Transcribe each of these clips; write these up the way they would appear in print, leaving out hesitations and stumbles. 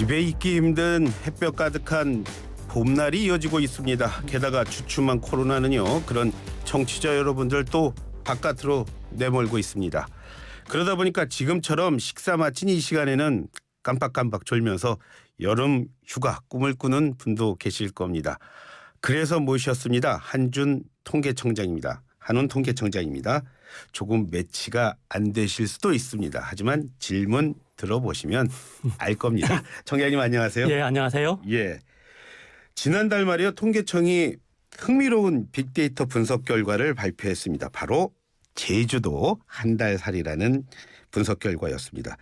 집에 있기 힘든 햇볕 가득한 봄날이 이어지고 있습니다. 게다가 주춤한 코로나는요, 그런 청취자 여러분들 또 바깥으로 내몰고 있습니다. 그러다 보니까 지금처럼 식사 마친 이 시간에는 깜빡깜빡 졸면서 여름 휴가 꿈을 꾸는 분도 계실 겁니다. 그래서 모셨습니다. 한준 통계청장입니다. 한훈 통계청장입니다. 조금 매치가 안 되실 수도 있습니다. 하지만 질문 들어보시면 알 겁니다. 청장님 안녕하세요. 예, 안녕하세요. 예. 지난달 말이요, 통계청이 흥미로운 빅데이터 분석 결과를 발표했습니다. 바로 제주도 한 달 살이라는 분석 결과였습니다.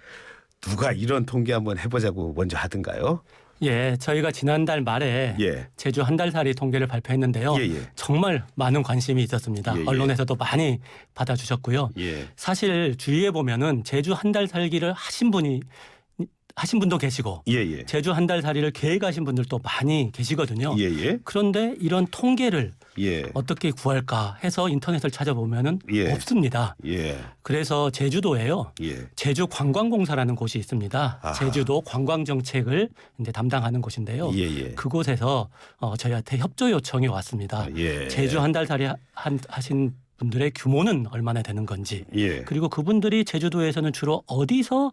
누가 이런 통계 한번 해보자고 먼저 하던가요? 예, 저희가 지난달 말에 제주 한 달 살이 통계를 발표했는데요. 정말 많은 관심이 있었습니다. 언론에서도 많이 받아주셨고요. 사실 주위에 보면은 제주 한 달 살기를 하신 분도 계시고 제주 한 달 살이를 계획하신 분들도 많이 계시거든요. 그런데 이런 통계를 어떻게 구할까 해서 인터넷을 찾아보면은 없습니다. 그래서 제주도에요. 제주관광공사라는 곳이 있습니다. 제주도 관광정책을 이제 담당하는 곳인데요. 그곳에서 저희한테 협조 요청이 왔습니다. 제주 한 달 살이 하신 분들의 규모는 얼마나 되는 건지, 그리고 그분들이 제주도에서는 주로 어디서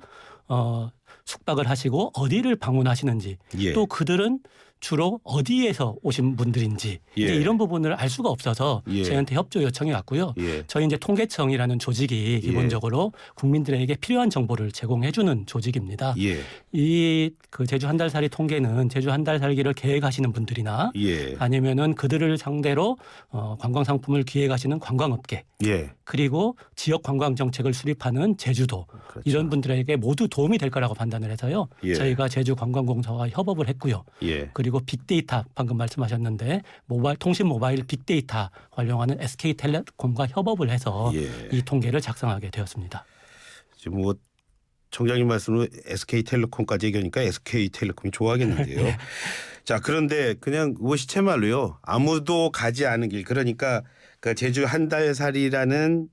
숙박을 하시고 어디를 방문하시는지, 또 그들은 주로 어디에서 오신 분들인지 이런 부분을 알 수가 없어서 저희한테 협조 요청이 왔고요. 저희 이제 통계청이라는 조직이 기본적으로 국민들에게 필요한 정보를 제공해주는 조직입니다. 이 그 제주 한 달 살이 통계는 제주 한 달 살기를 계획하시는 분들이나 아니면은 그들을 상대로 관광 상품을 기획하시는 관광업계, 그리고 지역 관광 정책을 수립하는 제주도, 이런 분들에게 모두 도움이 될 거라고 판단을 해서요. 저희가 제주관광공사와 협업을 했고요. 그리고 빅데이터, 방금 말씀하셨는데 통신 모바일 빅데이터 활용하는 SK텔레콤과 협업을 해서 이 통계를 작성하게 되었습니다. 지금 뭐 청장님 말씀으로 SK텔레콤까지 얘기하니까 SK텔레콤이 좋아하겠는데요. 자, 그런데 그냥 시체 말로요, 아무도 가지 않은 길, 그러니까 그 제주 한 달 살이라는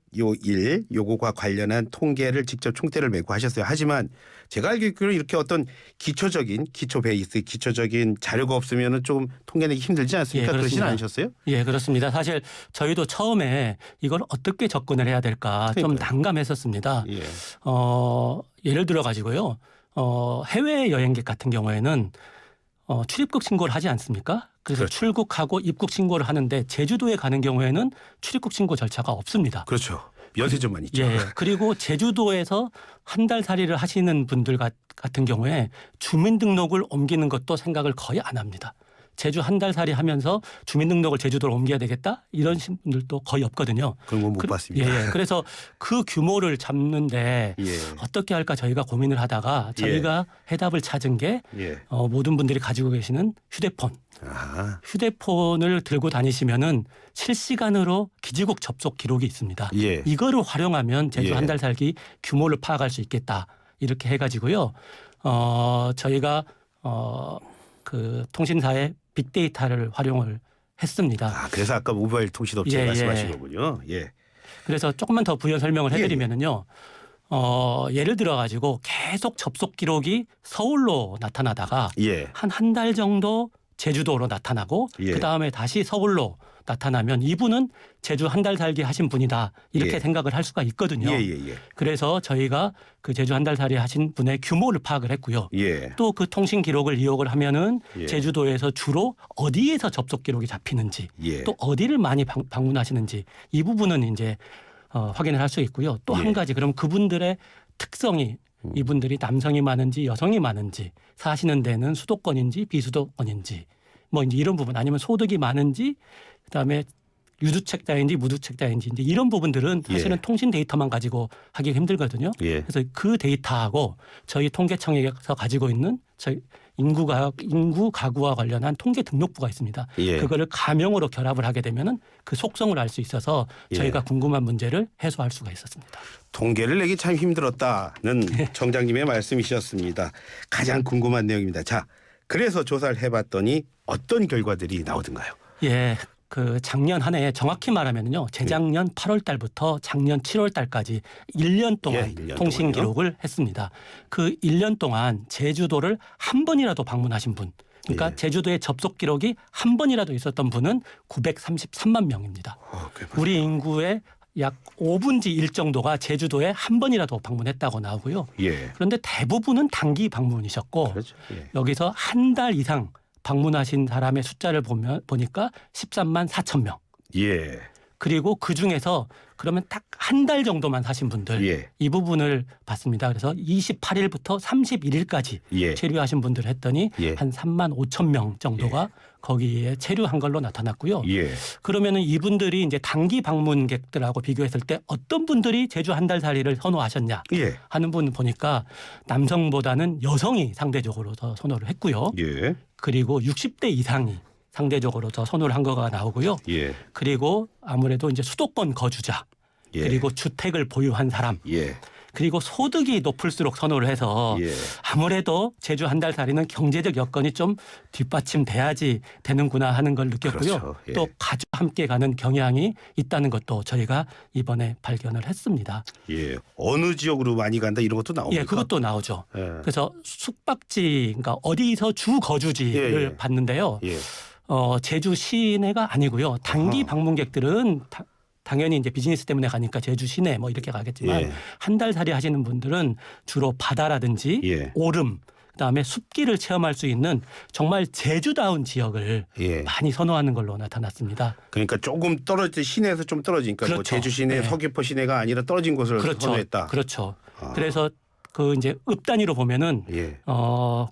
요거과 관련한 통계를 직접 총대를 메고 하셨어요. 하지만 제가 알기로는 이렇게 어떤 기초 베이스, 기초적인 자료가 없으면은 좀 통계내기 힘들지 않습니까? 그러진 않으셨어요? 예, 그렇습니다. 사실 저희도 처음에 이걸 어떻게 접근을 해야 될까 좀 난감했었습니다. 예를 들어 가지고요, 해외 여행객 같은 경우에는 출입국 신고를 하지 않습니까? 그래서 출국하고 입국 신고를 하는데 제주도에 가는 경우에는 출입국 신고 절차가 없습니다. 그렇죠. 면세점만 있죠. 그리고 제주도에서 한 달 살이를 하시는 분들 같은 경우에 주민등록을 옮기는 것도 생각을 거의 안 합니다. 제주 한 달 살이 하면서 주민등록을 제주도로 옮겨야 되겠다, 이런 분들도 거의 없거든요. 그런 건 못 봤습니다. 그래서 그 규모를 잡는데 어떻게 할까 저희가 고민을 하다가 저희가 해답을 찾은 게 모든 분들이 가지고 계시는 휴대폰. 휴대폰을 들고 다니시면은 실시간으로 기지국 접속 기록이 있습니다. 이거를 활용하면 제주 한 달 살기 규모를 파악할 수 있겠다, 이렇게 해가지고요. 저희가 그 통신사의 빅데이터를 활용을 했습니다. 그래서 아까 모바일 통신업체 말씀하신 거군요. 그래서 조금만 더 부연 설명을 해드리면은요. 예를 들어 가지고 계속 접속 기록이 서울로 나타나다가 한 달 정도 제주도로 나타나고 그 다음에 다시 서울로 나타나면 이분은 제주 한 달 살기 하신 분이다, 이렇게 생각을 할 수가 있거든요. 그래서 저희가 그 제주 한 달 살이 하신 분의 규모를 파악을 했고요. 또 그 통신 기록을 이용을 하면은 제주도에서 주로 어디에서 접속 기록이 잡히는지, 또 어디를 많이 방문하시는지, 이 부분은 이제 확인을 할 수 있고요. 또 한 가지, 그럼 그분들의 특성이, 이분들이 남성이 많은지 여성이 많은지, 사시는 데는 수도권인지 비수도권인지, 뭐 이제 이런 부분, 아니면 소득이 많은지, 그다음에 유주책자인지 무주책자인지, 이제 이런 부분들은 사실은 통신 데이터만 가지고 하기가 힘들거든요. 그래서 그 데이터하고 저희 통계청에서 가지고 있는 저희 인구 가구와 관련한 통계 등록부가 있습니다. 그거를 가명으로 결합을 하게 되면은 그 속성을 알 수 있어서 저희가 궁금한 문제를 해소할 수가 있었습니다. 통계를 내기 참 힘들었다는 청장님의 말씀이셨습니다. 가장 궁금한 내용입니다. 자, 그래서 조사를 해봤더니 어떤 결과들이 나오던가요? 그 작년 한 해 정확히 말하면요. 재작년 8월 달부터 작년 7월 달까지 1년 동안 1년 통신 동안요? 기록을 했습니다. 그 1년 동안 제주도를 한 번이라도 방문하신 분, 그러니까 제주도에 접속 기록이 한 번이라도 있었던 분은 933만 명입니다. 우리 인구의 약 5분지 1 정도가 제주도에 한 번이라도 방문했다고 나오고요. 그런데 대부분은 단기 방문이셨고 그렇죠. 여기서 한 달 이상 방문하신 사람의 숫자를 보니까 13만 4천 명. 그리고 그중에서 그러면 딱 한 달 정도만 사신 분들 이 부분을 봤습니다. 그래서 28일부터 31일까지 체류하신 분들을 했더니 한 3만 5천 명 정도가 거기에 체류한 걸로 나타났고요. 그러면은 이분들이 이제 단기 방문객들하고 비교했을 때 어떤 분들이 제주 한 달 살이를 선호하셨냐 하는 분 보니까 남성보다는 여성이 상대적으로 더 선호를 했고요. 그리고 60대 이상이 상대적으로 더 선호를 한 거가 나오고요. 그리고 아무래도 이제 수도권 거주자 그리고 주택을 보유한 사람 그리고 소득이 높을수록 선호를 해서 아무래도 제주 한 달 살이는 경제적 여건이 좀 뒷받침돼야지 되는구나 하는 걸 느꼈고요. 그렇죠. 또 가족과 함께 가는 경향이 있다는 것도 저희가 이번에 발견을 했습니다. 어느 지역으로 많이 간다 이런 것도 나옵니까? 그것도 나오죠. 그래서 숙박지, 그러니까 어디서 주 거주지를 봤는데요. 제주 시내가 아니고요. 단기 방문객들은 당연히 이제 비즈니스 때문에 가니까 제주 시내 뭐 이렇게 가겠지만 한 달 살이 하시는 분들은 주로 바다라든지 오름 그다음에 숲길을 체험할 수 있는 정말 제주다운 지역을 많이 선호하는 걸로 나타났습니다. 그러니까 조금 떨어질 시내에서 좀 떨어지니까 뭐 제주 시내, 서귀포 시내가 아니라 떨어진 곳을 선호했다. 그렇죠. 그래서 그 이제 읍 단위로 보면은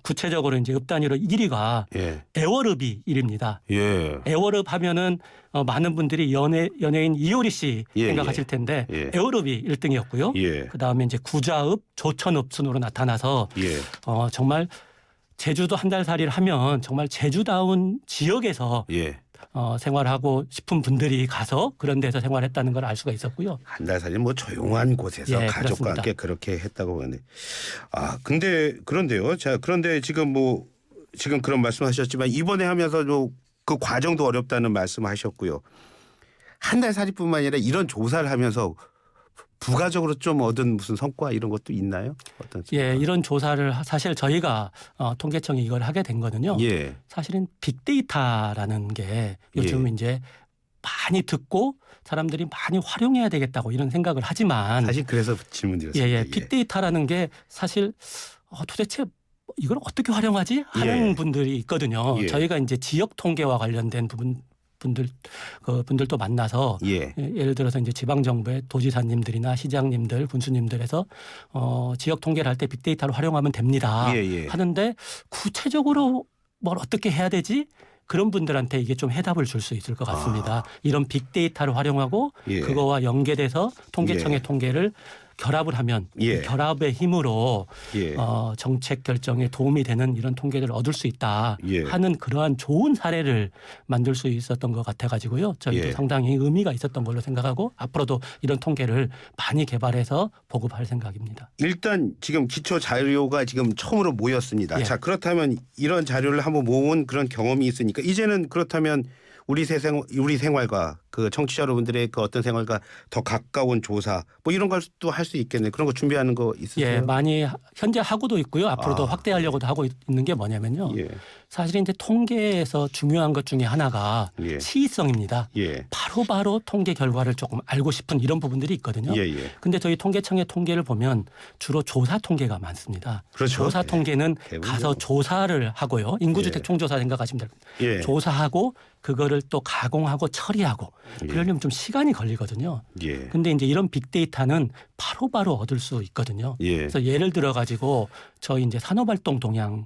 구체적으로 이제 읍 단위로 1위가 애월읍이 1위입니다. 애월읍 하면은 많은 분들이 연예인 이효리 씨 생각하실 텐데 애월읍이 1등이었고요. 그 다음에 이제 구자읍, 조천읍 순으로 나타나서 정말 제주도 한 달 살이를 하면 정말 제주다운 지역에서 생활하고 싶은 분들이 가서 그런 데서 생활했다는 걸 알 수가 있었고요. 한 달 살이 뭐 조용한 곳에서 가족과 그렇습니다. 함께 그렇게 했다고 보는데 그런데요. 자, 그런데 지금 그런 말씀하셨지만 이번에 하면서도 그 과정도 어렵다는 말씀하셨고요. 한 달 살이뿐만 아니라 이런 조사를 하면서 부가적으로 좀 얻은 무슨 성과 이런 것도 있나요? 어떤 이런 조사를 사실 저희가 통계청이 이걸 하게 된 거는요. 사실은 빅데이터라는 게 요즘 이제 많이 듣고 사람들이 많이 활용해야 되겠다고 이런 생각을 하지만 사실 그래서 질문드렸습니다. 빅데이터라는 게 사실 도대체 이걸 어떻게 활용하지 하는 분들이 있거든요. 저희가 이제 지역 통계와 관련된 분들도 만나서 예를 들어서 이제 지방 정부의 도지사님들이나 시장님들, 군수님들에서 지역 통계를 할 때 빅데이터를 활용하면 됩니다. 하는데 구체적으로 뭘 어떻게 해야 되지? 그런 분들한테 이게 좀 해답을 줄 수 있을 것 같습니다. 이런 빅데이터를 활용하고 그거와 연계돼서 통계청의 통계를 결합을 하면 결합의 힘으로 정책 결정에 도움이 되는 이런 통계를 얻을 수 있다 하는 그러한 좋은 사례를 만들 수 있었던 것 같아가지고요. 저희도 상당히 의미가 있었던 걸로 생각하고 앞으로도 이런 통계를 많이 개발해서 보급할 생각입니다. 일단 지금 기초 자료가 지금 처음으로 모였습니다. 자, 그렇다면 이런 자료를 한번 모은 그런 경험이 있으니까 이제는 그렇다면 우리 생활과 그 청취자 여러분들의 그 어떤 생활과 더 가까운 조사 뭐 이런 것도 할 수 있겠네요. 그런 거 준비하는 거 있으세요? 많이 현재 하고도 있고요. 앞으로도 확대하려고도 하고 있는 게 뭐냐면요. 사실 이제 통계에서 중요한 것 중에 하나가 시의성입니다. 바로바로 통계 결과를 조금 알고 싶은 이런 부분들이 있거든요. 근데 저희 통계청의 통계를 보면 주로 조사 통계가 많습니다. 그렇죠. 조사 통계는 가서 조사를 하고요. 인구주택 총조사 생각하시면 됩니다. 조사하고 그거를 또 가공하고 처리하고 그러려면 좀 시간이 걸리거든요. 근데 이제 이런 빅데이터는 바로바로 얻을 수 있거든요. 그래서 예를 들어 가지고 저희 이제 산업활동 동향이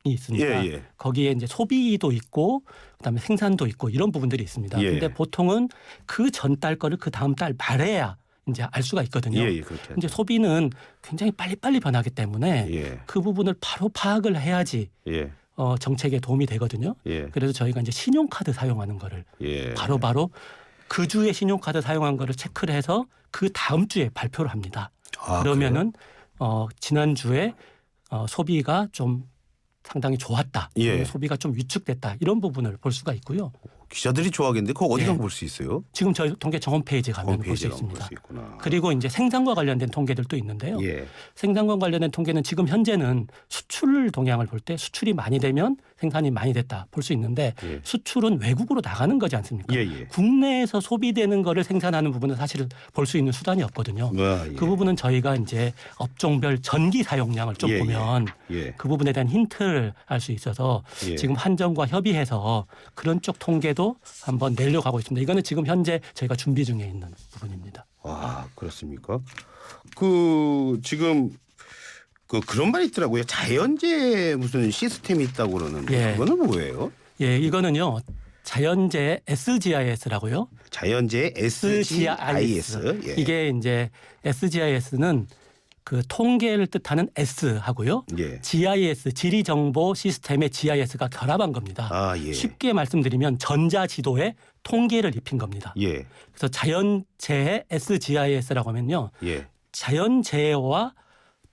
있습니다. 거기에 이제 소비도 있고 그다음에 생산도 있고 이런 부분들이 있습니다. 근데 보통은 그 전달 거를 그 다음 달 말해야 이제 알 수가 있거든요. 이제 소비는 굉장히 빨리빨리 변하기 때문에 그 부분을 바로 파악을 해야지 정책에 도움이 되거든요. 그래서 저희가 이제 신용카드 사용하는 거를 바로바로 그 주에 신용카드 사용한 거를 체크를 해서 그 다음 주에 발표를 합니다. 그러면은 지난주에 소비가 좀 상당히 좋았다. 소비가 좀 위축됐다. 이런 부분을 볼 수가 있고요. 기자들이 좋아하겠는데 그거 어디 예. 가면 볼 수 있어요? 지금 저희 통계청 홈페이지 가면 볼 수 있습니다. 그리고 이제 생산과 관련된 통계들도 있는데요. 예. 생산과 관련된 통계는 지금 현재는 수출 동향을 볼 때 수출이 많이 되면 생산이 많이 됐다 볼 수 있는데 예. 수출은 외국으로 나가는 거지 않습니까? 예. 국내에서 소비되는 거를 생산하는 부분은 사실 볼 수 있는 수단이 없거든요. 예. 그 부분은 저희가 이제 업종별 전기 사용량을 좀 보면 그 부분에 대한 힌트를 알 수 있어서 지금 한정과 협의해서 그런 쪽 통계도 한번 내려고 하고 있습니다. 이거는 지금 현재 저희가 준비 중에 있는 부분입니다. 아, 그렇습니까? 그 지금 그런 말이 있더라고요. 자연재해 무슨 시스템이 있다고 그러는데 그거는 뭐예요? 예, 이거는요. 자연재해 SGIS라고요. 자연재해 SGIS. 예. 이게 이제 SGIS는 그 통계를 뜻하는 S하고요. 예. GIS 지리정보 시스템의 GIS가 결합한 겁니다. 아, 예. 쉽게 말씀드리면 전자지도에 통계를 입힌 겁니다. 예. 그래서 자연재해 SGIS라고 하면요. 예. 자연재해와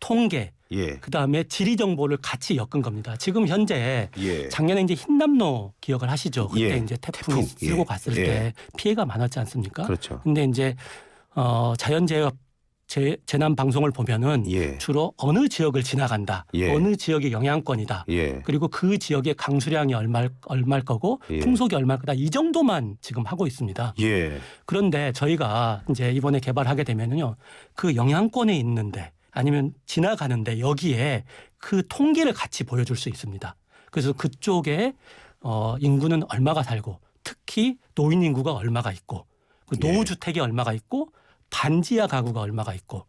통계 예. 그다음에 지리정보를 같이 엮은 겁니다. 지금 현재 작년에 이제 흰남노 기억을 하시죠. 그때 이제 태풍이 쓸고 갔을 때 피해가 많았지 않습니까? 그렇죠. 근데 이제 자연재해 재난 방송을 보면은 주로 어느 지역을 지나간다, 어느 지역의 영향권이다, 그리고 그 지역의 강수량이 얼마일 거고 풍속이 얼마일 거다 이 정도만 지금 하고 있습니다. 그런데 저희가 이제 이번에 개발하게 되면요, 그 영향권에 있는데 아니면 지나가는데 여기에 그 통계를 같이 보여줄 수 있습니다. 그래서 그쪽에 인구는 얼마가 살고 특히 노인 인구가 얼마가 있고 그 노후주택이 얼마가 있고 반지하 가구가 얼마가 있고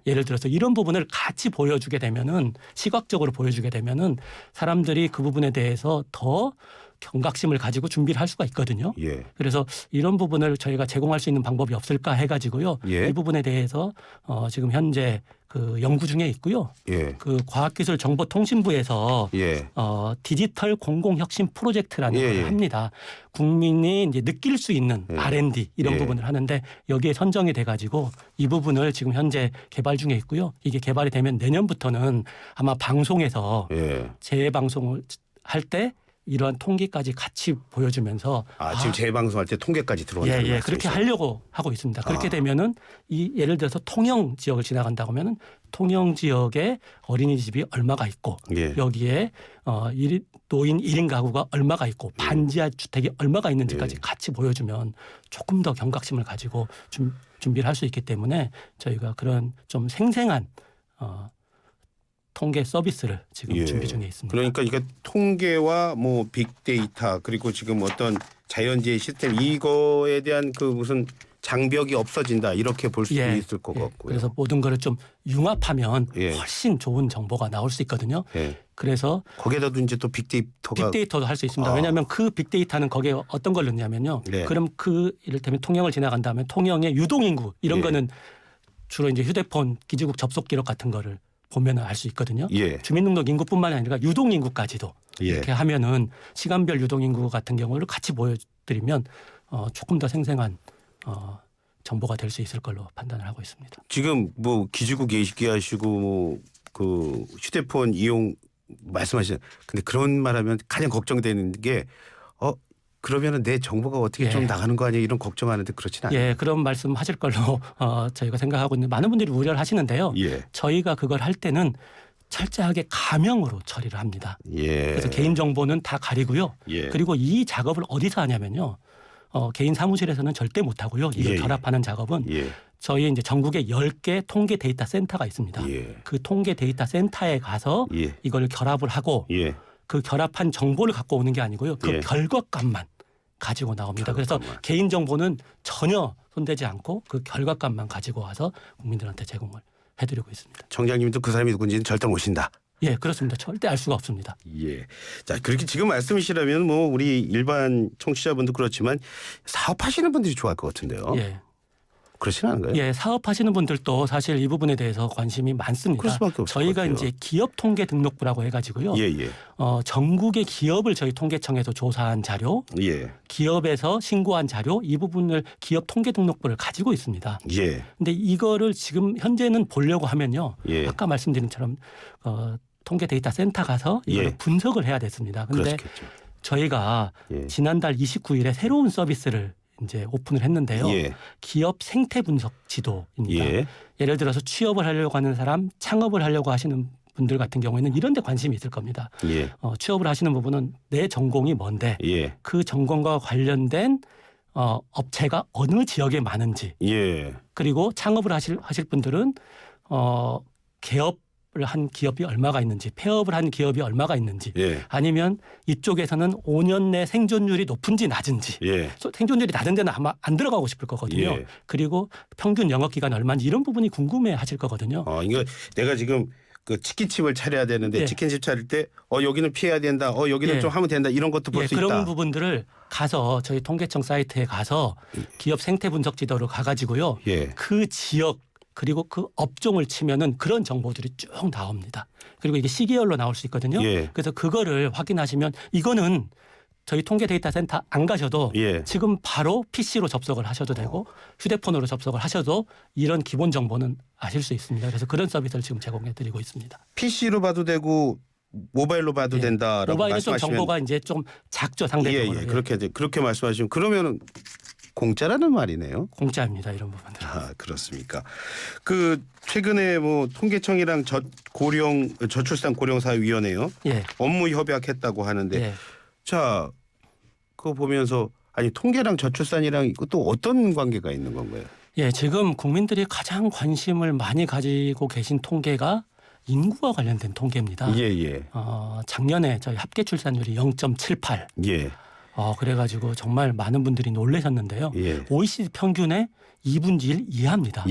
예를 들어서 이런 부분을 같이 보여주게 되면은 시각적으로 보여주게 되면은 사람들이 그 부분에 대해서 더 경각심을 가지고 준비를 할 수가 있거든요. 그래서 이런 부분을 저희가 제공할 수 있는 방법이 없을까 해가지고요. 이 부분에 대해서 지금 현재 그 연구 중에 있고요. 그 과학기술정보통신부에서 디지털 공공혁신 프로젝트라는 걸 합니다. 국민이 이제 느낄 수 있는 R&D 이런 부분을 하는데 여기에 선정이 돼가지고 이 부분을 지금 현재 개발 중에 있고요. 이게 개발이 되면 내년부터는 아마 방송에서 재방송을 할 때 이러한 통계까지 같이 보여주면서 지금 재방송할 때 통계까지 들어온다는 말씀이시죠? 그렇게 하려고 하고 있습니다. 그렇게 되면은 예를 들어서 통영 지역을 지나간다고 하면은 통영 지역에 어린이집이 얼마가 있고 여기에 노인 1인 가구가 얼마가 있고 반지하 주택이 얼마가 있는지까지 같이 보여주면 조금 더 경각심을 가지고 준비를 할 수 있기 때문에 저희가 그런 좀 생생한 통계 서비스를 지금 준비 중에 있습니다. 그러니까 이게 통계와 뭐 빅데이터 그리고 지금 어떤 자연재해 시스템 이거에 대한 그 무슨 장벽이 없어진다 이렇게 볼 수 있을 것 같고요. 그래서 모든 거를 좀 융합하면 훨씬 좋은 정보가 나올 수 있거든요. 그래서 거기에다도 이제 또 빅데이터도 할 수 있습니다. 왜냐하면 그 빅데이터는 거기에 어떤 걸 넣냐면요. 그럼 그 이를테면 통영을 지나간다면 통영의 유동인구 이런 거는 주로 이제 휴대폰 기지국 접속 기록 같은 거를 보면 알 수 있거든요. 주민등록 인구뿐만 아니라 유동인구까지도 이렇게 하면은 시간별 유동인구 같은 경우를 같이 보여드리면 조금 더 생생한 정보가 될 수 있을 걸로 판단을 하고 있습니다. 지금 뭐 기지국 예식하시고 뭐 그 휴대폰 이용 말씀하시는 근데 그런 말하면 가장 걱정되는 게 그러면은 내 정보가 어떻게 좀 나가는 거 아니야 이런 걱정하는데 그렇진 않아요. 그런 말씀하실 걸로 저희가 생각하고 있는데 많은 분들이 우려를 하시는데요. 저희가 그걸 할 때는 철저하게 가명으로 처리를 합니다. 그래서 개인 정보는 다 가리고요. 그리고 이 작업을 어디서 하냐면요. 개인 사무실에서는 절대 못 하고요. 이걸 결합하는 작업은 저희 이제 전국에 10개 통계 데이터 센터가 있습니다. 그 통계 데이터 센터에 가서 이걸 결합을 하고 그 결합한 정보를 갖고 오는 게 아니고요. 그 결과값만 가지고 나옵니다. 그래서 개인 정보는 전혀 손대지 않고 그 결과값만 가지고 와서 국민들한테 제공을 해드리고 있습니다. 청장님도 그 사람이 누군지는 절대 모신다. 그렇습니다. 절대 알 수가 없습니다. 자, 그렇게 지금 말씀이시라면 뭐 우리 일반 청취자분도 그렇지만 사업하시는 분들이 좋아할 것 같은데요. 그렇진 않은가요? 사업하시는 분들도 사실 이 부분에 대해서 관심이 많습니다. 그럴 수밖에 없을 저희가 것 같아요. 이제 기업 통계 등록부라고 해가지고요. 전국의 기업을 저희 통계청에서 조사한 자료, 기업에서 신고한 자료 이 부분을 기업 통계 등록부를 가지고 있습니다. 근데 이거를 지금 현재는 보려고 하면요. 아까 말씀드린 것처럼 통계 데이터 센터 가서 이걸 분석을 해야 됐습니다. 근데 저희가 지난달 29일에 새로운 서비스를 이제 오픈을 했는데요. 기업 생태 분석 지도입니다. 예를 들어서 취업을 하려고 하는 사람, 창업을 하려고 하시는 분들 같은 경우에는 이런 데 관심이 있을 겁니다. 취업을 하시는 부분은 내 전공이 뭔데 그 전공과 관련된 업체가 어느 지역에 많은지 그리고 창업을 하실 분들은 개업을 한 기업이 얼마가 있는지 폐업을 한 기업이 얼마가 있는지 아니면 이쪽에서는 5년 내 생존율이 높은지 낮은지 생존율이 낮은 데는 아마 안 들어가고 싶을 거거든요. 그리고 평균 영업기간 얼마인지 이런 부분이 궁금해 하실 거거든요. 이거 내가 지금 그 치킨집을 차려야 되는데 치킨집 차릴 때 여기는 피해야 된다. 여기는 좀 하면 된다. 이런 것도 볼 수 있다. 그런 부분들을 가서 저희 통계청 사이트에 가서 기업 생태 분석 지도를 가가지고요. 그 지역 그리고 그 업종을 치면은 그런 정보들이 쭉 나옵니다. 그리고 이게 시계열로 나올 수 있거든요. 그래서 그거를 확인하시면 이거는 저희 통계 데이터 센터 안 가셔도 지금 바로 PC로 접속을 하셔도 되고 휴대폰으로 접속을 하셔도 이런 기본 정보는 아실 수 있습니다. 그래서 그런 서비스를 지금 제공해 드리고 있습니다. PC로 봐도 되고 모바일로 봐도 된다라고 모바일은 말씀하시면 좀 정보가 이제 좀 작죠, 상대적으로. 그렇게 말씀하시면 그러면은 공짜라는 말이네요. 공짜입니다, 이런 부분들. 그렇습니까? 그 최근에 뭐 통계청이랑 저출산고령사회위원회요. 업무 협약했다고 하는데 자, 그거 보면서 통계랑 저출산이랑 또 어떤 관계가 있는 건가요? 지금 국민들이 가장 관심을 많이 가지고 계신 통계가 인구와 관련된 통계입니다. 작년에 저희 합계 출산율이 0.78. 그래가지고 정말 많은 분들이 놀라셨는데요. OECD 평균의 2분의 1 이하입니다.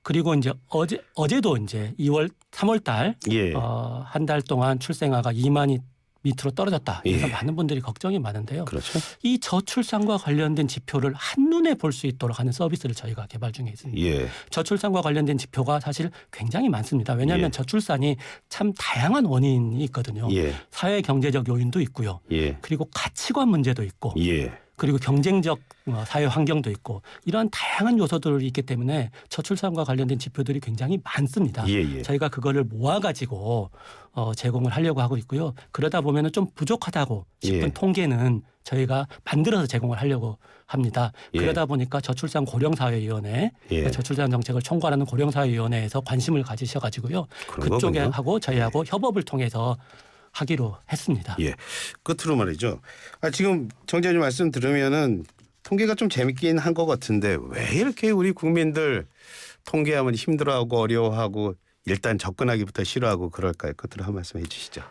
그리고 이제 어제도 이제 3월 달 한 달 동안 출생아가 2만이 밑으로 떨어졌다. 그래서 많은 분들이 걱정이 많은데요. 이 저출산과 관련된 지표를 한눈에 볼 수 있도록 하는 서비스를 저희가 개발 중에 있습니다. 저출산과 관련된 지표가 사실 굉장히 많습니다. 왜냐하면 저출산이 참 다양한 원인이 있거든요. 사회 경제적 요인도 있고요. 그리고 가치관 문제도 있고 그리고 경쟁적 사회 환경도 있고 이러한 다양한 요소들이 있기 때문에 저출산과 관련된 지표들이 굉장히 많습니다. 저희가 그거를 모아가지고 제공을 하려고 하고 있고요. 그러다 보면은 좀 부족하다고 싶은 통계는 저희가 만들어서 제공을 하려고 합니다. 그러다 보니까 저출산 고령사회위원회, 저출산 정책을 총괄하는 고령사회위원회에서 관심을 가지셔가지고요. 그쪽에 하고 저희하고 협업을 통해서 하기로 했습니다. 끝으로 말이죠. 지금 정재님 말씀 들으면은 통계가 좀 재밌긴 한 것 같은데 왜 이렇게 우리 국민들 통계하면 힘들어하고 어려워하고 일단 접근하기부터 싫어하고 그럴까요? 끝으로 한 말씀 해주시죠.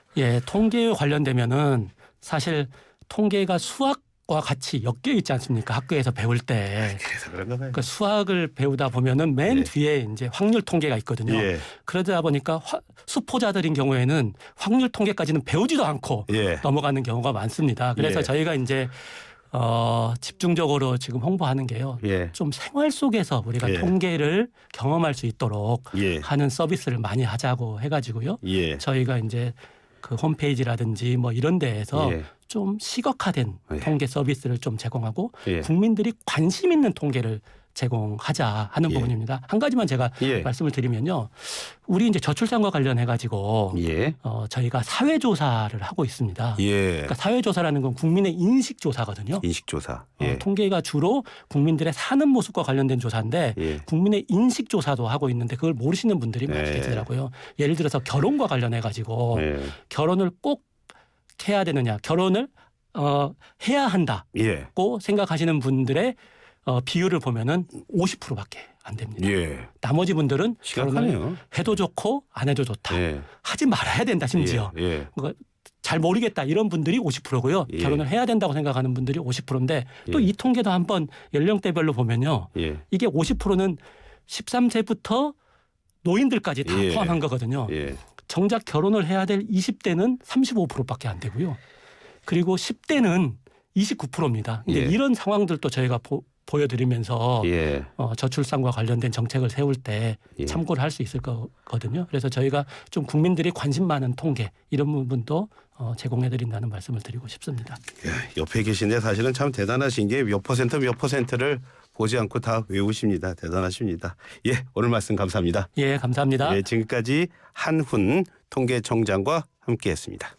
통계에 관련되면은 사실 통계가 수학과 같이 엮여 있지 않습니까? 학교에서 배울 때. 그래서 그런가 봐요. 그러니까 수학을 배우다 보면은 맨 뒤에 이제 확률 통계가 있거든요. 그러다 보니까 수포자들인 경우에는 확률 통계까지는 배우지도 않고 넘어가는 경우가 많습니다. 그래서 저희가 이제 집중적으로 지금 홍보하는 게요. 좀 생활 속에서 우리가 통계를 경험할 수 있도록 하는 서비스를 많이 하자고 해가지고요. 저희가 이제 그 홈페이지라든지 뭐 이런 데에서 좀 시각화된 통계 서비스를 좀 제공하고 국민들이 관심 있는 통계를 제공하자 하는 부분입니다. 한 가지만 제가 말씀을 드리면요. 우리 이제 저출산과 관련해 가지고 저희가 사회조사를 하고 있습니다. 그러니까 사회조사라는 건 국민의 인식조사거든요. 인식조사. 통계가 주로 국민들의 사는 모습과 관련된 조사인데 국민의 인식조사도 하고 있는데 그걸 모르시는 분들이 많이 계시더라고요. 예를 들어서 결혼과 관련해 가지고 결혼을 꼭 해야 되느냐, 결혼을 해야 한다고 생각하시는 분들의 비율을 보면은 50%밖에 안 됩니다. 나머지 분들은 결혼을 해도 좋고 안 해도 좋다. 하지 말아야 된다 심지어. 잘 모르겠다 이런 분들이 50%고요. 결혼을 해야 된다고 생각하는 분들이 50%인데 또 이 통계도 한번 연령대별로 보면요. 이게 50%는 13세부터 노인들까지 다 포함한 거거든요. 정작 결혼을 해야 될 20대는 35%밖에 안 되고요. 그리고 10대는 29%입니다. 이런 상황들도 저희가 보여드리면서 저출산과 관련된 정책을 세울 때 참고를 할 수 있을 거거든요. 그래서 저희가 좀 국민들이 관심 많은 통계 이런 부분도 제공해드린다는 말씀을 드리고 싶습니다. 옆에 계신데 사실은 참 대단하신 게 몇 퍼센트를 보지 않고 다 외우십니다. 대단하십니다. 오늘 말씀 감사합니다. 감사합니다. 지금까지 한훈 통계청장과 함께했습니다.